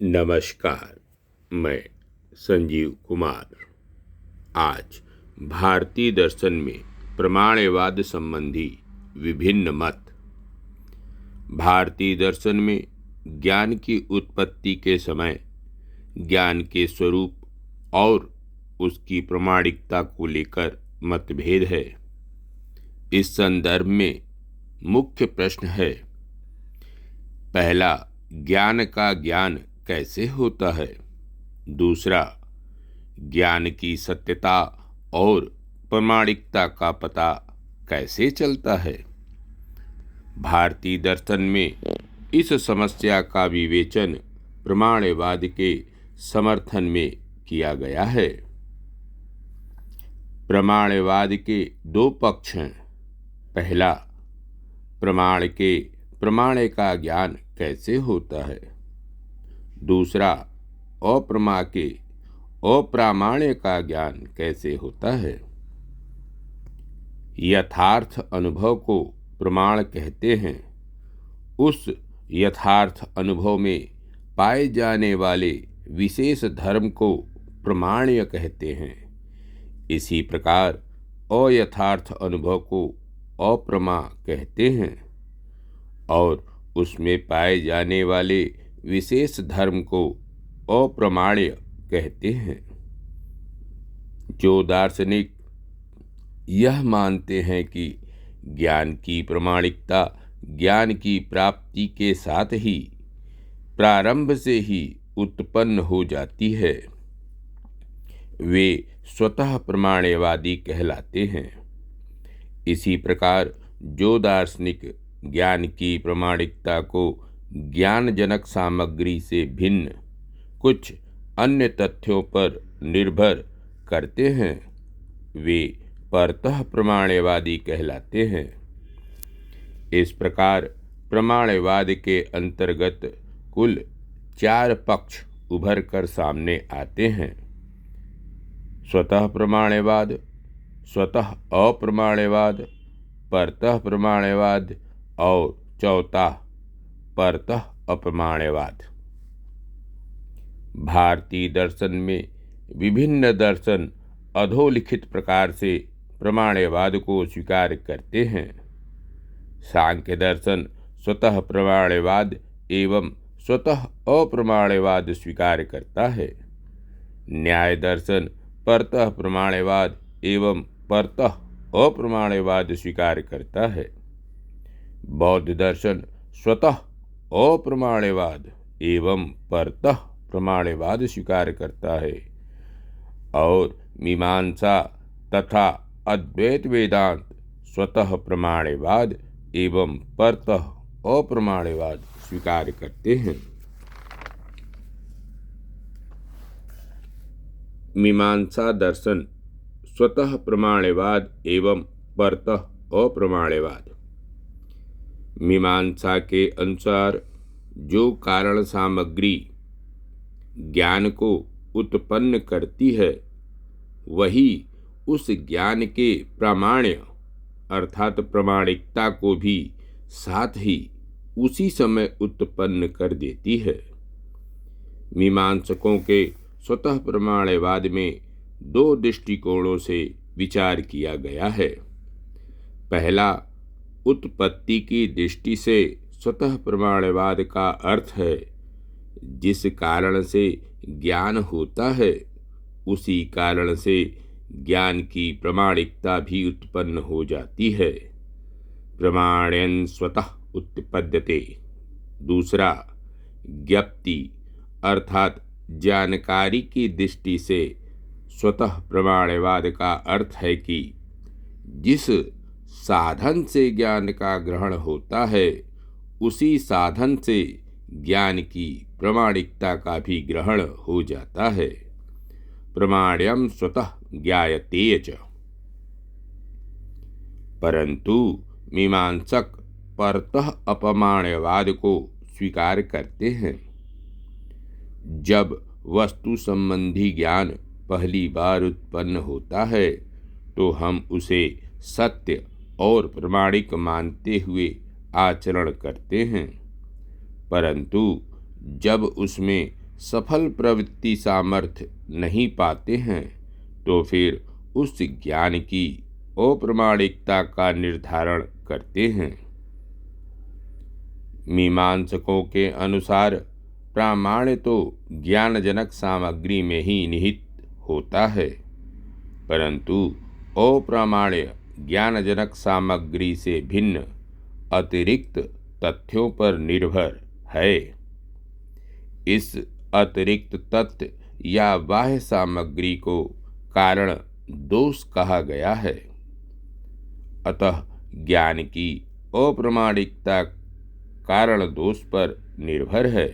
नमस्कार, मैं संजीव कुमार। आज भारतीय दर्शन में प्रमाणवाद संबंधी विभिन्न मत। भारतीय दर्शन में ज्ञान की उत्पत्ति के समय ज्ञान के स्वरूप और उसकी प्रमाणिकता को लेकर मतभेद है। इस संदर्भ में मुख्य प्रश्न है, पहला, ज्ञान का ज्ञान कैसे होता है? दूसरा, ज्ञान की सत्यता और प्रामाणिकता का पता कैसे चलता है? भारतीय दर्शन में इस समस्या का विवेचन प्रमाणवाद के समर्थन में किया गया है। प्रमाणवाद के दो पक्ष हैं। पहला, प्रमाण का ज्ञान कैसे होता है? दूसरा, अप्रामाण्य का ज्ञान कैसे होता है? यथार्थ अनुभव को प्रमाण कहते हैं। उस यथार्थ अनुभव में पाए जाने वाले विशेष धर्म को प्रमाण्य कहते हैं। इसी प्रकार अयथार्थ अनुभव को अप्रमा कहते हैं और उसमें पाए जाने वाले विशेष धर्म को अप्रमाण्य कहते हैं। जो दार्शनिक यह मानते हैं कि ज्ञान की प्रामाणिकता ज्ञान की प्राप्ति के साथ ही प्रारंभ से ही उत्पन्न हो जाती है, वे स्वतः प्रमाणवादी कहलाते हैं। इसी प्रकार जो दार्शनिक ज्ञान की प्रामाणिकता को ज्ञानजनक सामग्री से भिन्न कुछ अन्य तथ्यों पर निर्भर करते हैं, वे परतः प्रमाणवादी कहलाते हैं। इस प्रकार प्रमाणवाद के अंतर्गत कुल 4 पक्ष उभर कर सामने आते हैं: स्वतः प्रमाणवाद, स्वतः अप्रमाणवाद, परतः प्रमाणवाद और चौथा परतः अप्रमाणवाद। भारतीय दर्शन में विभिन्न दर्शन अधोलिखित प्रकार से प्रमाणवाद को स्वीकार करते हैं। सांख्य दर्शन स्वतः प्रमाणवाद एवं स्वतः अप्रमाणवाद स्वीकार करता है। न्याय दर्शन परतः प्रमाणवाद एवं परतः अप्रमाणवाद स्वीकार करता है। बौद्ध दर्शन स्वतः अप्रमाणवाद एवं परतः प्रमाणवाद स्वीकार करता है और मीमांसा तथा अद्वैत वेदांत स्वतः प्रमाणवाद एवं परतः अप्रमाणवाद स्वीकार करते हैं। मीमांसा दर्शन स्वतः प्रमाणवाद एवं परतः अप्रमाणवाद। मीमांसा के अनुसार जो कारण सामग्री ज्ञान को उत्पन्न करती है, वही उस ज्ञान के प्रामाण्य अर्थात प्रामाणिकता को भी साथ ही उसी समय उत्पन्न कर देती है। मीमांसकों के स्वतः प्रमाणवाद में 2 दृष्टिकोणों से विचार किया गया है। पहला, उत्पत्ति की दृष्टि से स्वतः प्रमाणवाद का अर्थ है जिस कारण से ज्ञान होता है, उसी कारण से ज्ञान की प्रामाणिकता भी उत्पन्न हो जाती है। प्रमाण्यं स्वतः उत्पद्यते। दूसरा, ज्ञप्ति अर्थात जानकारी की दृष्टि से स्वतः प्रमाणवाद का अर्थ है कि जिस साधन से ज्ञान का ग्रहण होता है, उसी साधन से ज्ञान की प्रामाणिकता का भी ग्रहण हो जाता है। प्रमाण्यं स्वतः ज्ञायते च। परंतु मीमांसक परतः अप्रमाण्यवाद को स्वीकार करते हैं। जब वस्तु संबंधी ज्ञान पहली बार उत्पन्न होता है, तो हम उसे सत्य और प्रामाणिक मानते हुए आचरण करते हैं, परंतु जब उसमें सफल प्रवृत्ति सामर्थ्य नहीं पाते हैं तो फिर उस ज्ञान की अप्रामाणिकता का निर्धारण करते हैं। मीमांसकों के अनुसार प्रामाण्य तो ज्ञानजनक सामग्री में ही निहित होता है, परंतु अप्रामाण्य ज्ञानजनक सामग्री से भिन्न अतिरिक्त तथ्यों पर निर्भर है। इस अतिरिक्त तथ्य या बाह्य सामग्री को कारण दोष कहा गया है। अतः ज्ञान की अप्रामाणिकता कारण दोष पर निर्भर है।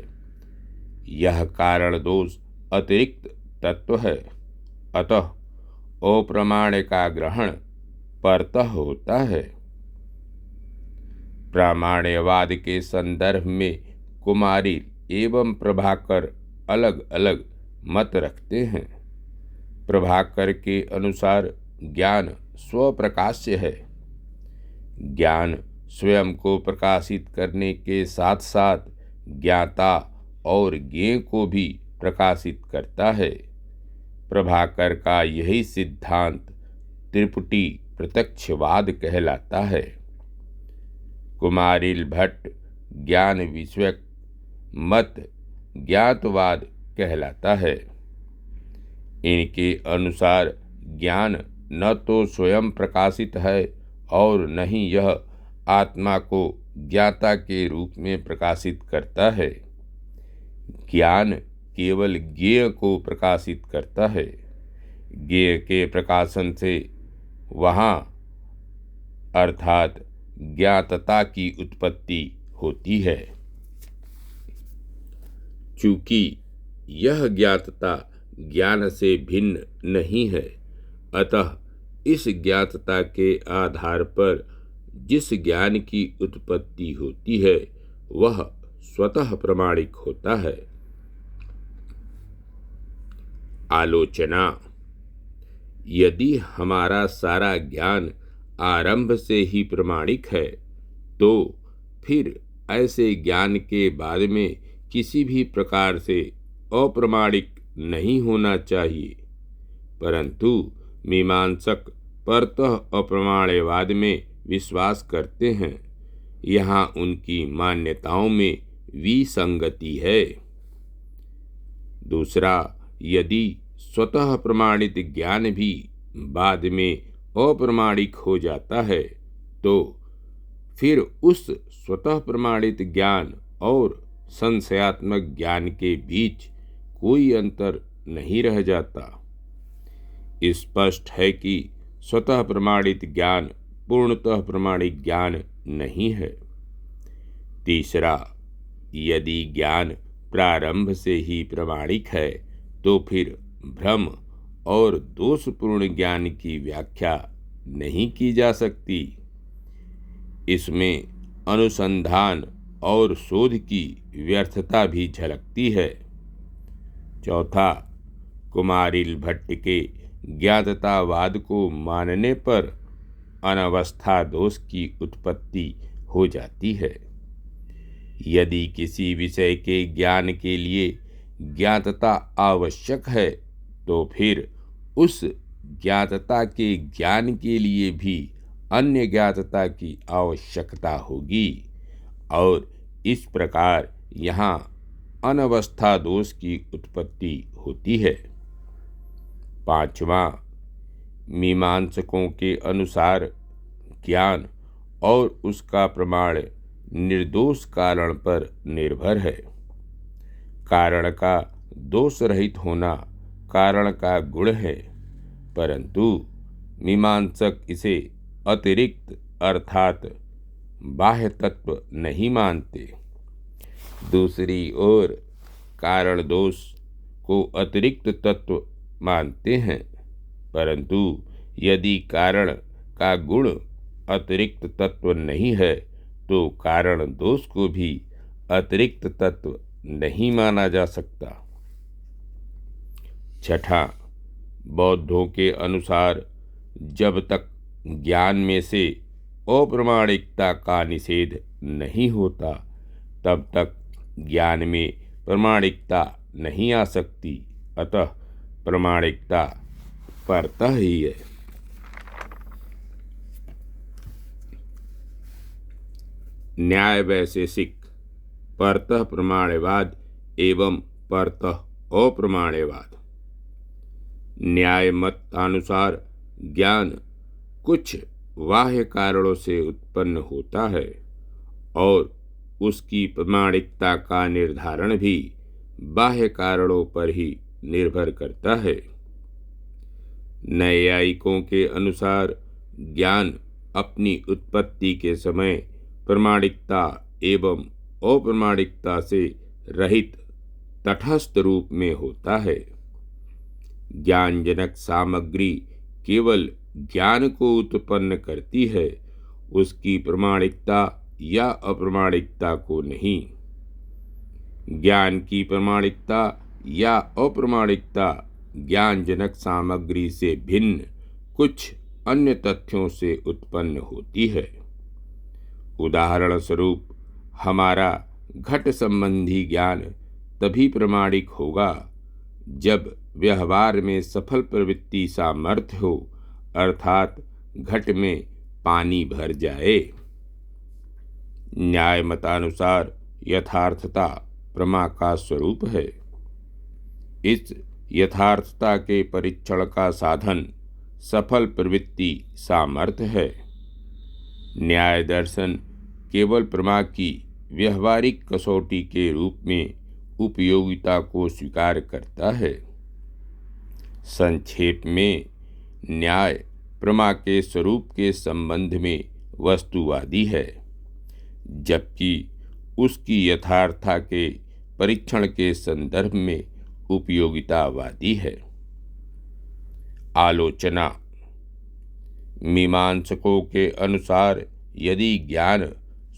यह कारण दोष अतिरिक्त तत्व है, अतः अप्रामाण्य का ग्रहण परतः होता है। प्रामाण्यवाद के संदर्भ में कुमारी एवं प्रभाकर अलग अलग मत रखते हैं। प्रभाकर के अनुसार ज्ञान स्वप्रकाश्य है। ज्ञान स्वयं को प्रकाशित करने के साथ साथ ज्ञाता और ज्ञेय को भी प्रकाशित करता है। प्रभाकर का यही सिद्धांत त्रिपुटी प्रत्यक्षवाद कहलाता है। कुमारिल भट्ट ज्ञान विषयक मत ज्ञातवाद कहलाता है। इनके अनुसार ज्ञान न तो स्वयं प्रकाशित है और न ही यह आत्मा को ज्ञाता के रूप में प्रकाशित करता है। ज्ञान केवल ज्ञेय को प्रकाशित करता है। ज्ञेय के प्रकाशन से वहाँ अर्थात ज्ञातता की उत्पत्ति होती है। चूंकि यह ज्ञातता ज्ञान से भिन्न नहीं है, अतः इस ज्ञातता के आधार पर जिस ज्ञान की उत्पत्ति होती है वह स्वतः प्रमाणिक होता है। आलोचना: यदि हमारा सारा ज्ञान आरंभ से ही प्रमाणिक है तो फिर ऐसे ज्ञान के बाद में किसी भी प्रकार से अप्रमाणिक नहीं होना चाहिए। परंतु मीमांसक परतः अप्रमाण्यवाद में विश्वास करते हैं। यहाँ उनकी मान्यताओं में विसंगति है। दूसरा, यदि स्वतः प्रमाणित ज्ञान भी बाद में अप्रमाणिक हो जाता है तो फिर उस स्वतः प्रमाणित ज्ञान और संशयात्मक ज्ञान के बीच कोई अंतर नहीं रह जाता। स्पष्ट है कि स्वतः प्रमाणित ज्ञान पूर्णतः प्रमाणिक ज्ञान नहीं है। तीसरा, यदि ज्ञान प्रारंभ से ही प्रमाणिक है तो फिर भ्रम और दोषपूर्ण ज्ञान की व्याख्या नहीं की जा सकती। इसमें अनुसंधान और शोध की व्यर्थता भी झलकती है। चौथा, कुमारिल भट्ट के ज्ञाततावाद को मानने पर अनवस्था दोष की उत्पत्ति हो जाती है। यदि किसी विषय के ज्ञान के लिए ज्ञातता आवश्यक है तो फिर उस ज्ञातता के ज्ञान के लिए भी अन्य ज्ञातता की आवश्यकता होगी और इस प्रकार यहाँ अनवस्था दोष की उत्पत्ति होती है। पांचवा, मीमांसकों के अनुसार ज्ञान और उसका प्रमाण निर्दोष कारण पर निर्भर है। कारण का दोष रहित होना कारण का गुण है, परंतु मीमांसक इसे अतिरिक्त अर्थात बाह्य तत्व नहीं मानते। दूसरी ओर कारण दोष को अतिरिक्त तत्व मानते हैं, परंतु यदि कारण का गुण अतिरिक्त तत्व नहीं है तो कारण दोष को भी अतिरिक्त तत्व नहीं माना जा सकता। छठा, बौद्धों के अनुसार जब तक ज्ञान में से अप्रामाणिकता का निषेध नहीं होता तब तक ज्ञान में प्रामाणिकता नहीं आ सकती, अतः प्रमाणिकता परतः ही है। न्याय वैशेषिक परतः प्रमाणवाद एवं परतः अप्रमाण्यवाद। न्याय मतानुसार ज्ञान कुछ बाह्य कारणों से उत्पन्न होता है और उसकी प्रमाणिकता का निर्धारण भी बाह्य कारणों पर ही निर्भर करता है। न्यायिकों के अनुसार ज्ञान अपनी उत्पत्ति के समय प्रमाणिकता एवं अप्रमाणिकता से रहित तटस्थ रूप में होता है। ज्ञानजनक सामग्री केवल ज्ञान को उत्पन्न करती है, उसकी प्रमाणिकता या अप्रमाणिकता को नहीं। ज्ञान की प्रमाणिकता या अप्रमाणिकता ज्ञानजनक सामग्री से भिन्न कुछ अन्य तथ्यों से उत्पन्न होती है। उदाहरण स्वरूप हमारा घट संबंधी ज्ञान तभी प्रमाणिक होगा जब व्यवहार में सफल प्रवृत्ति सामर्थ्य हो, अर्थात घट में पानी भर जाए। न्याय मतानुसार यथार्थता प्रमा का स्वरूप है। इस यथार्थता के परीक्षण का साधन सफल प्रवृत्ति सामर्थ्य है। न्याय दर्शन केवल प्रमा की व्यवहारिक कसौटी के रूप में उपयोगिता को स्वीकार करता है। संक्षेप में न्याय प्रमा के स्वरूप के संबंध में वस्तुवादी है, जबकि उसकी यथार्थता के परीक्षण के संदर्भ में उपयोगितावादी है। आलोचना। मीमांसकों के अनुसार यदि ज्ञान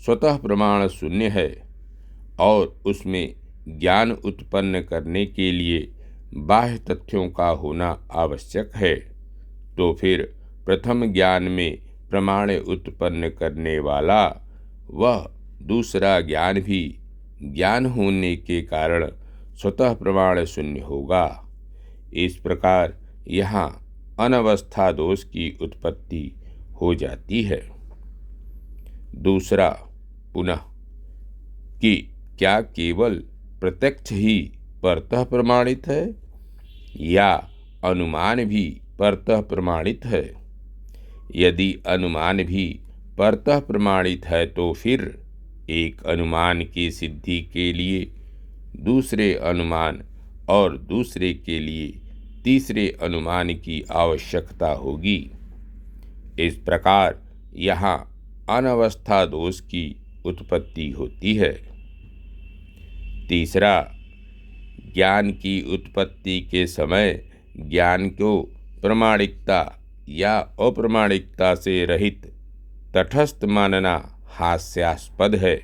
स्वतः प्रमाण शून्य है और उसमें ज्ञान उत्पन्न करने के लिए बाह्य तथ्यों का होना आवश्यक है, तो फिर प्रथम ज्ञान में प्रमाण उत्पन्न करने वाला वह दूसरा ज्ञान भी ज्ञान होने के कारण स्वतः प्रमाण शून्य होगा। इस प्रकार यहाँ अनवस्था दोष की उत्पत्ति हो जाती है। दूसरा, पुनः कि क्या केवल प्रत्यक्ष ही परतः प्रमाणित है या अनुमान भी परतः प्रमाणित है? यदि अनुमान भी परतः प्रमाणित है तो फिर एक अनुमान की सिद्धि के लिए दूसरे अनुमान और दूसरे के लिए तीसरे अनुमान की आवश्यकता होगी। इस प्रकार यहाँ अनवस्था दोष की उत्पत्ति होती है। तीसरा, ज्ञान की उत्पत्ति के समय ज्ञान को प्रमाणिकता या अप्रमाणिकता से रहित तटस्थ मानना हास्यास्पद है।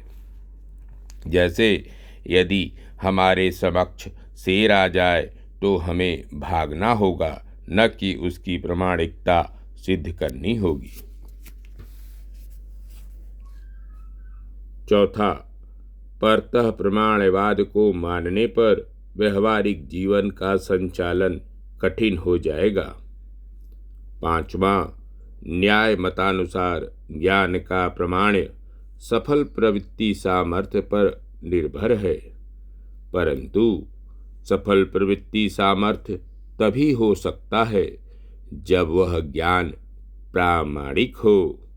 जैसे यदि हमारे समक्ष शेर आ जाए तो हमें भागना होगा, न कि उसकी प्रमाणिकता सिद्ध करनी होगी। चौथा, परतः प्रमाणवाद को मानने पर व्यवहारिक जीवन का संचालन कठिन हो जाएगा। पांचवा, न्याय मतानुसार ज्ञान का प्रमाण्य सफल प्रवृत्ति सामर्थ्य पर निर्भर है, परंतु सफल प्रवृत्ति सामर्थ्य तभी हो सकता है जब वह ज्ञान प्रामाणिक हो।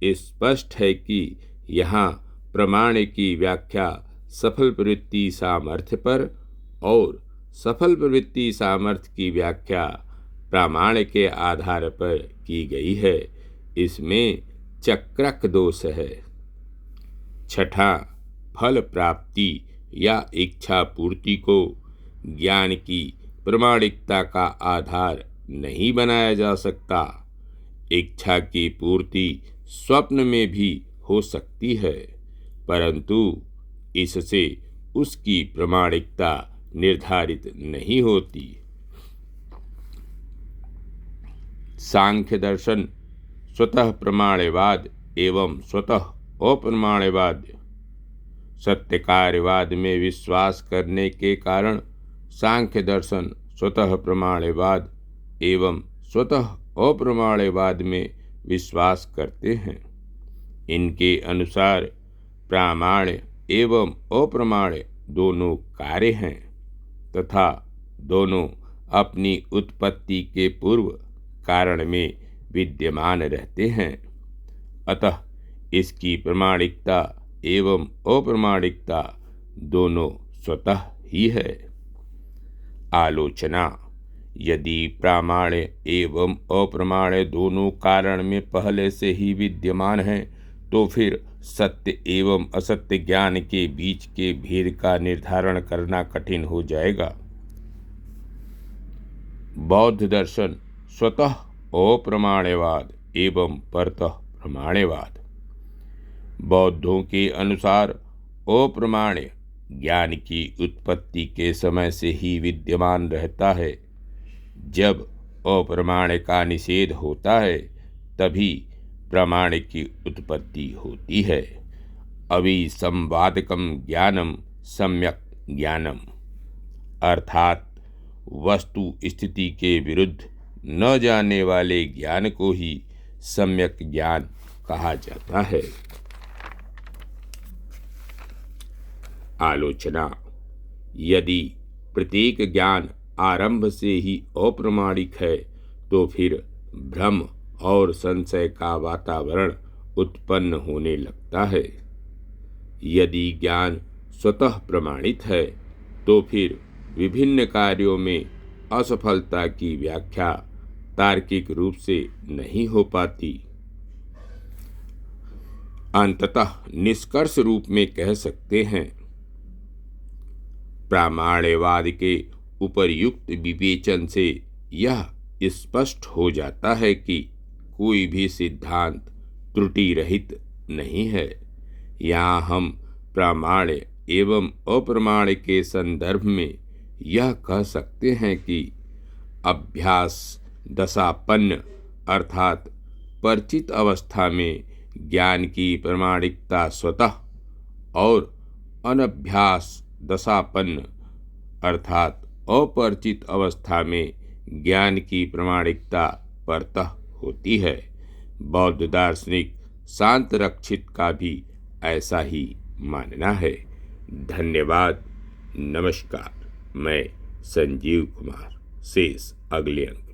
स्पष्ट है कि यहाँ प्रमाण की व्याख्या सफल प्रवृत्ति सामर्थ्य पर और सफल प्रवृत्ति सामर्थ्य की व्याख्या प्रामाण्य के आधार पर की गई है। इसमें चक्रक दोष है। छठा, फल प्राप्ति या इच्छा पूर्ति को ज्ञान की प्रमाणिकता का आधार नहीं बनाया जा सकता। इच्छा की पूर्ति स्वप्न में भी हो सकती है, परंतु इससे उसकी प्रमाणिकता निर्धारित नहीं होती। सांख्य दर्शन स्वतः प्रमाणवाद एवं स्वतः अप्रमाणवाद सत्य कार्यवाद में विश्वास करने के कारण सांख्य दर्शन स्वतः प्रमाणवाद एवं स्वतः अप्रमाण्यवाद में विश्वास करते हैं। इनके अनुसार प्रामाण्य एवं अप्रमाण्य दोनों कार्य हैं तथा दोनों अपनी उत्पत्ति के पूर्व कारण में विद्यमान रहते हैं। अतः इसकी प्रामाणिकता एवं अप्रामाणिकता दोनों स्वतः ही है। आलोचना: यदि प्रामाण्य एवं अप्रामाण्य दोनों कारण में पहले से ही विद्यमान हैं, तो फिर सत्य एवं असत्य ज्ञान के बीच के भेद का निर्धारण करना कठिन हो जाएगा। बौद्ध दर्शन स्वतः अप्रमाण्यवाद एवं परतः प्रमाण्यवाद। बौद्धों के अनुसार अप्रमाण्य ज्ञान की उत्पत्ति के समय से ही विद्यमान रहता है। जब अप्रमाण्य का निषेध होता है तभी प्रमाण की उत्पत्ति होती है। अविसंवादकम ज्ञानम सम्यक ज्ञानम, अर्थात वस्तु स्थिति के विरुद्ध न जाने वाले ज्ञान को ही सम्यक ज्ञान कहा जाता है। आलोचना: यदि प्रत्येक ज्ञान आरंभ से ही अप्रामाणिक है, तो फिर भ्रम और संशय का वातावरण उत्पन्न होने लगता है। यदि ज्ञान स्वतः प्रमाणित है, तो फिर विभिन्न कार्यों में असफलता की व्याख्या तार्किक रूप से नहीं हो पाती। अंततः निष्कर्ष रूप में कह सकते हैं, प्रामाण्यवाद के उपर्युक्त विवेचन से यह स्पष्ट हो जाता है कि कोई भी सिद्धांत त्रुटि रहित नहीं है। यहाँ हम प्रामाण्य एवं अप्रमाण्य के संदर्भ में यह कह सकते हैं कि अभ्यास दशापन्न अर्थात परिचित अवस्था में ज्ञान की प्रामाणिकता स्वतः और अनभ्यास दशापन्न अर्थात अपरिचित अवस्था में ज्ञान की प्रामाणिकता परतः होती है। बौद्ध दार्शनिक शांत रक्षित का भी ऐसा ही मानना है। धन्यवाद। नमस्कार। मैं संजीव कुमार। शेष अगले अंक।